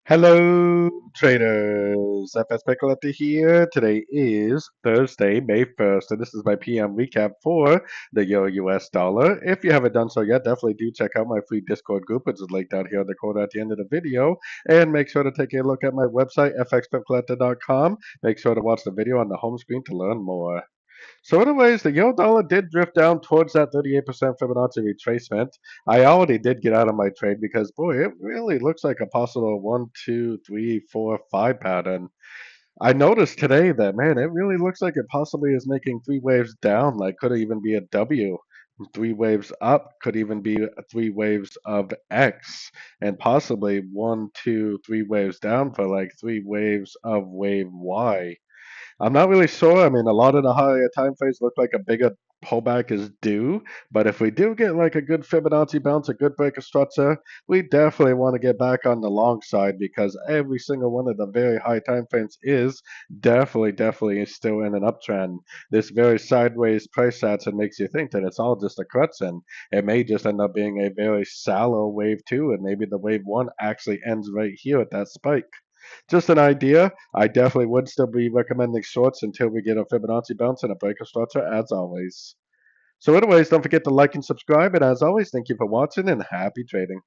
Hello, traders. FX Pip Collector here. Today is Thursday, May 1st, and this is my PM recap for the Euro US dollar. If you haven't done so yet, definitely do check out my free Discord group, which is linked down here in the corner at the end of the video. And make sure to take a look at my website, fxpipcollector.com. Make sure to watch the video on the home screen to learn more. So anyways, the euro dollar did drift down towards that 38% Fibonacci retracement. I already did get out of my trade because, boy, it really looks like a possible 1, 2, 3, 4, 5 pattern. I noticed today that, man, it really looks like it possibly is making three waves down, like could even be a W. Three waves up could even be three waves of X, and possibly 1, 2, 3 waves down for like three waves of wave Y. I'm not really sure. I mean, a lot of the higher time frames look like a bigger pullback is due, but if we do get like a good Fibonacci bounce, a good break of structure, we definitely want to get back on the long side because every single one of the very high time frames is definitely is still in an uptrend. This very sideways price action makes you think that it's all just a correction. It may just end up being a very shallow wave two, and maybe the wave one actually ends right here at that spike. Just an idea. I definitely would still be recommending shorts until we get a Fibonacci bounce and a breaker structure, as always. So, anyways, don't forget to like and subscribe. And as always, thank you for watching and happy trading.